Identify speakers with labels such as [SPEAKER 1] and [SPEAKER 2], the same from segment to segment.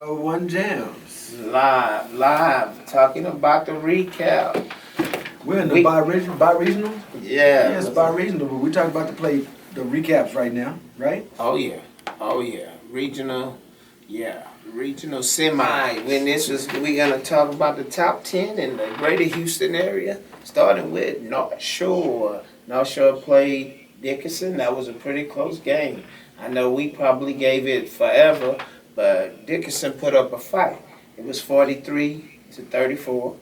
[SPEAKER 1] One Jams.
[SPEAKER 2] Live, talking about the recap.
[SPEAKER 1] We're in the bi-regional?
[SPEAKER 2] Yeah.
[SPEAKER 1] Yes, bi-regional, but we talking about the recaps right now, right?
[SPEAKER 2] Oh yeah. Regional, regional semi. When we gonna talk about the top 10 in the greater Houston area, starting with North Shore. North Shore played Dickinson. That was a pretty close game. I know we probably gave it forever, but Dickinson put up a fight. It was 43-34.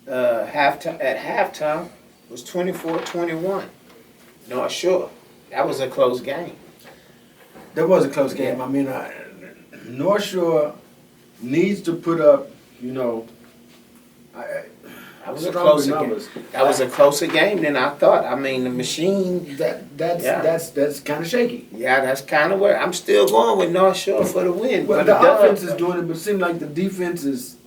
[SPEAKER 2] At halftime it was 24-21. North Shore. That was a close game.
[SPEAKER 1] That was a close game.
[SPEAKER 2] Yeah.
[SPEAKER 1] I mean, North Shore needs to put up,
[SPEAKER 2] That was a closer game. That was a closer game than I thought. I mean, the machine.
[SPEAKER 1] That's kind of shaky.
[SPEAKER 2] Yeah, that's kind of where I'm still going with North Shore for the win.
[SPEAKER 1] Well, the offense is doing it, but it seems like the defense is.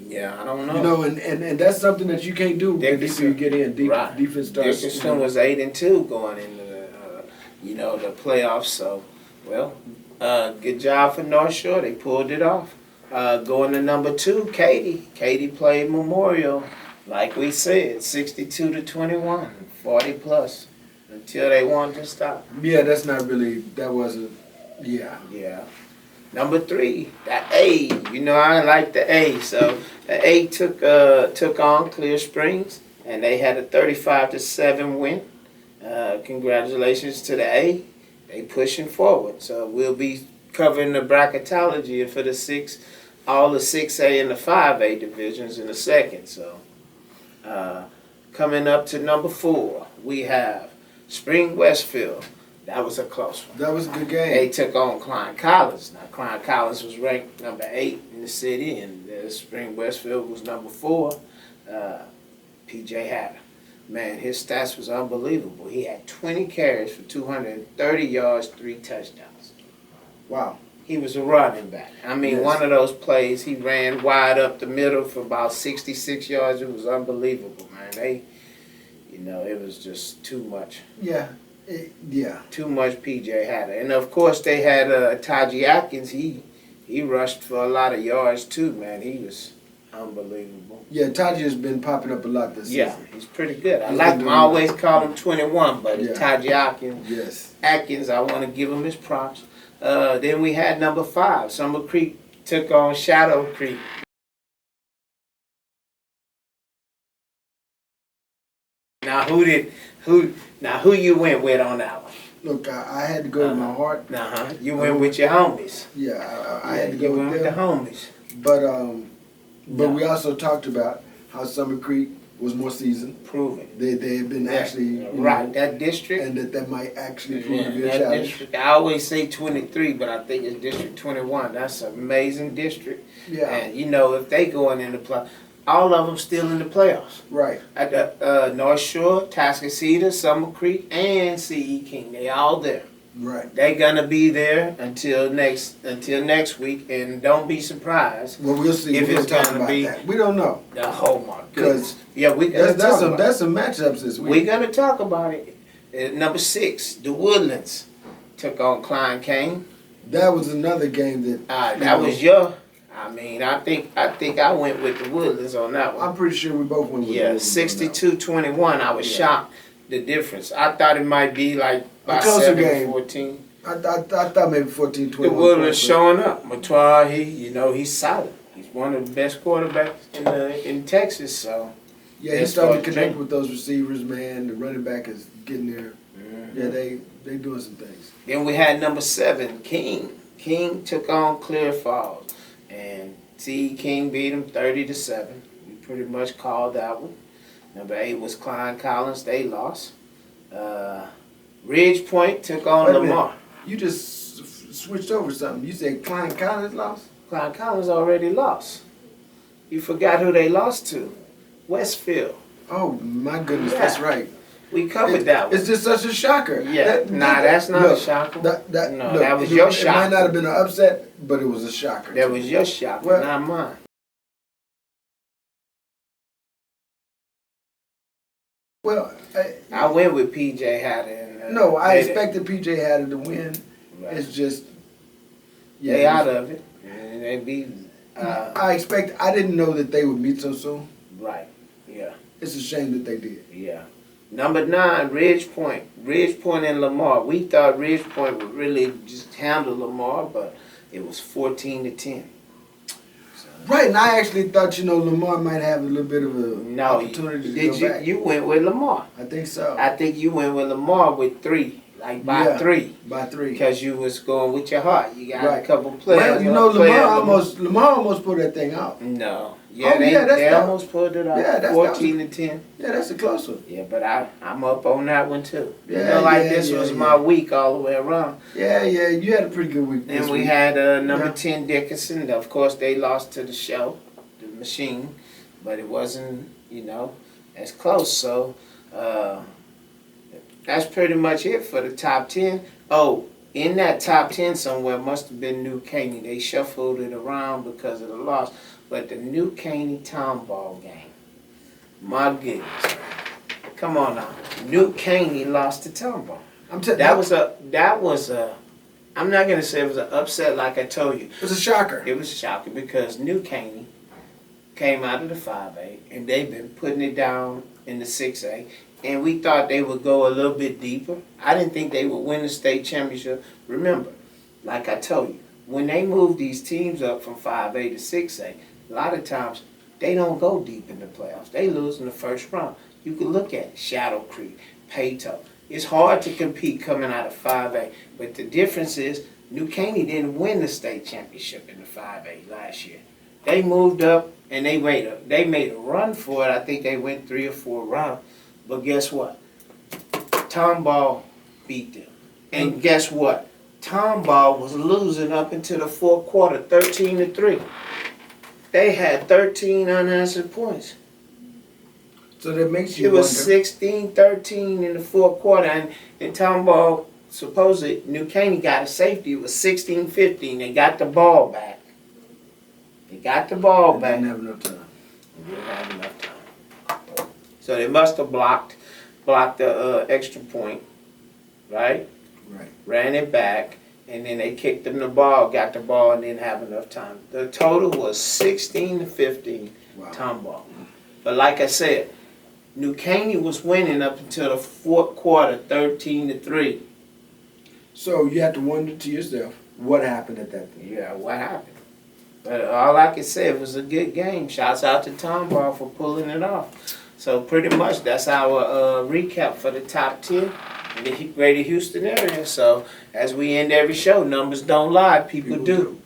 [SPEAKER 2] Yeah, I don't know.
[SPEAKER 1] And that's something that you can't do until you get in. Defense starts.
[SPEAKER 2] Dickinson was 8-2 going into the playoffs. So, well, good job for North Shore. They pulled it off. Going to number 2, Katy. Katy played Memorial, like we said, 62-21, 40 plus, until they wanted to stop.
[SPEAKER 1] Yeah, that's not really. That wasn't. Yeah.
[SPEAKER 2] Yeah. Number 3, the A. I like the A. So the A took on Clear Springs, and they had a 35-7 win. Congratulations to the A. They pushing forward. So we'll be covering the bracketology for all the 6A and the 5A divisions in a second. So coming up to number 4, we have Spring Westfield. That was a close one.
[SPEAKER 1] That was a good game.
[SPEAKER 2] They took on Klein Collins. Now, Klein Collins was ranked number 8 in the city, and Spring Westfield was number 4. P.J. Hatter. Man, his stats was unbelievable. He had 20 carries for 230 yards, 3 touchdowns.
[SPEAKER 1] Wow.
[SPEAKER 2] He was a running back. I mean,
[SPEAKER 1] Yes.
[SPEAKER 2] One of those plays, he ran wide up the middle for about 66 yards. It was unbelievable, man. It was just too much.
[SPEAKER 1] Yeah.
[SPEAKER 2] Too much P.J. Hatter. And, of course, they had Taji Atkins. He rushed for a lot of yards, too, man. He was unbelievable.
[SPEAKER 1] Yeah, Taji has been popping up a lot this
[SPEAKER 2] Yeah,
[SPEAKER 1] season.
[SPEAKER 2] he's pretty good. I like him. I always call him 21, but
[SPEAKER 1] Yeah.
[SPEAKER 2] Taji Atkins.
[SPEAKER 1] Yes.
[SPEAKER 2] Atkins, I want to give him his props. Then we had number 5. Summer Creek took on Shadow Creek. Now who you went with on that one?
[SPEAKER 1] Look, I had to go with my heart.
[SPEAKER 2] You went with your homies.
[SPEAKER 1] Yeah, I had to go
[SPEAKER 2] you went
[SPEAKER 1] with
[SPEAKER 2] the
[SPEAKER 1] them.
[SPEAKER 2] homies.
[SPEAKER 1] But we also talked about how Summer Creek was more seasoned.
[SPEAKER 2] Proven.
[SPEAKER 1] They had been actually
[SPEAKER 2] that district,
[SPEAKER 1] and that might actually prove to be a
[SPEAKER 2] that
[SPEAKER 1] challenge.
[SPEAKER 2] district. I always say 23, but I think it's District 21. That's an amazing district.
[SPEAKER 1] Yeah.
[SPEAKER 2] And if they going in the play, all of them still in the playoffs.
[SPEAKER 1] Right.
[SPEAKER 2] At the North Shore, Tascasita, Summer Creek, and C.E. King, they all there.
[SPEAKER 1] Right.
[SPEAKER 2] They're gonna be there until next week, and don't be surprised.
[SPEAKER 1] Well, we'll see.
[SPEAKER 2] If
[SPEAKER 1] We're
[SPEAKER 2] it's
[SPEAKER 1] talk
[SPEAKER 2] gonna
[SPEAKER 1] about
[SPEAKER 2] be
[SPEAKER 1] that. We don't know.
[SPEAKER 2] Oh my goodness! Yeah, we
[SPEAKER 1] that's some matchups this week.
[SPEAKER 2] We're gonna talk about it. Number 6, the Woodlands took on Klein Kane.
[SPEAKER 1] That was another game that.
[SPEAKER 2] That was your. I mean, I think I went with the Woodlands on that one.
[SPEAKER 1] I'm pretty sure we both went with
[SPEAKER 2] Yeah,
[SPEAKER 1] the Woodlands on that
[SPEAKER 2] 62-21. I was shocked the difference. I thought it might be like by
[SPEAKER 1] A closer
[SPEAKER 2] 7,
[SPEAKER 1] game.
[SPEAKER 2] 14.
[SPEAKER 1] I thought maybe 14, 21.
[SPEAKER 2] The Woodlands showing up. Matoir, he's solid. He's one of the best quarterbacks in Texas. So
[SPEAKER 1] yeah, he's starting to connect with those receivers, man. The running back is getting there.
[SPEAKER 2] Mm-hmm.
[SPEAKER 1] Yeah, they doing some things.
[SPEAKER 2] Then we had number 7, King. King took on Clear Falls, and C. King beat him 30-7. We pretty much called that one. Number 8 was Klein Collins. They lost. Ridge Point took on
[SPEAKER 1] Wait a
[SPEAKER 2] Lamar.
[SPEAKER 1] minute. You just switched over something. You said Klein Collins lost?
[SPEAKER 2] Klein Collins already lost. You forgot who they lost to. Westfield.
[SPEAKER 1] Oh, my goodness,
[SPEAKER 2] Yeah.
[SPEAKER 1] that's right.
[SPEAKER 2] We covered that one.
[SPEAKER 1] It's just such a shocker.
[SPEAKER 2] Yeah. That's not a shocker. That was your shocker.
[SPEAKER 1] It might not have been an upset, but it was a shocker.
[SPEAKER 2] That was your shocker,
[SPEAKER 1] Well,
[SPEAKER 2] not mine.
[SPEAKER 1] Well,
[SPEAKER 2] I went with P.J. Hatter.
[SPEAKER 1] I expected P.J. Hatter to win.
[SPEAKER 2] Right.
[SPEAKER 1] It's just
[SPEAKER 2] They out of it. And they beat.
[SPEAKER 1] I didn't know that they would meet so soon.
[SPEAKER 2] Right. Yeah.
[SPEAKER 1] It's a shame that they did.
[SPEAKER 2] Yeah. Number 9, Ridge Point. Ridge Point and Lamar. We thought Ridge Point would really just handle Lamar, but it was 14-10.
[SPEAKER 1] Right, and I actually thought, Lamar might have a little bit of an opportunity to go back.
[SPEAKER 2] You went with Lamar.
[SPEAKER 1] I think so.
[SPEAKER 2] I think you went with Lamar with 3, by 3.
[SPEAKER 1] By 3.
[SPEAKER 2] Because you was going with your heart. You got
[SPEAKER 1] Right.
[SPEAKER 2] a couple players.
[SPEAKER 1] Well, Lamar almost pulled that thing out.
[SPEAKER 2] No.
[SPEAKER 1] Yeah,
[SPEAKER 2] they almost pulled it out.
[SPEAKER 1] Yeah, that's
[SPEAKER 2] 14-10.
[SPEAKER 1] Yeah, that's a close one.
[SPEAKER 2] Yeah, but I'm up on that one too.
[SPEAKER 1] Yeah,
[SPEAKER 2] this was my week all the way around.
[SPEAKER 1] Yeah, you had a pretty good week.
[SPEAKER 2] And we had number 10 Dickinson. Of course, they lost to the show, the machine, but it wasn't, as close. So that's pretty much it for the top 10. Oh, in that top 10 somewhere must have been New Caney. They shuffled it around because of the loss. But the New Caney Townball game, my goodness. Come on now. New Caney lost to Townball. That was a, I'm not going to say it was an upset like I told you.
[SPEAKER 1] It was a shocker.
[SPEAKER 2] It was shocking because New Caney came out of the 5A and they've been putting it down in the 6A. And we thought they would go a little bit deeper. I didn't think they would win the state championship. Remember, like I told you, when they move these teams up from 5A to 6A, a lot of times they don't go deep in the playoffs. They lose in the first round. You can look at Shadow Creek, Payto. It's hard to compete coming out of 5A. But the difference is New Caney didn't win the state championship in the 5A last year. They moved up and they made a run for it. I think they went 3 or 4 rounds. But guess what? Townball beat them. And guess what? Townball was losing up into the 4th quarter, 13-3. They had 13 unanswered points.
[SPEAKER 1] So that makes you
[SPEAKER 2] It was 16-13 in the 4th quarter. And Townball, supposedly, New Caney got a safety. It was 16-15. They got the ball back. They didn't
[SPEAKER 1] have enough time.
[SPEAKER 2] They didn't have enough time. So they must have blocked the extra point, right?
[SPEAKER 1] Right.
[SPEAKER 2] Ran it back, and then they kicked them the ball, got the ball, and didn't have enough time. The total was 16-15,
[SPEAKER 1] Wow.
[SPEAKER 2] Townball. But like I said, New Caney was winning up until the 4th quarter, 13-3.
[SPEAKER 1] So you have to wonder to yourself, what happened at that point?
[SPEAKER 2] Yeah, what happened? But all I can say, it was a good game. Shouts out to Townball for pulling it off. So pretty much that's our recap for the top 10 in the greater Houston area. So as we end every show, numbers don't lie, people do.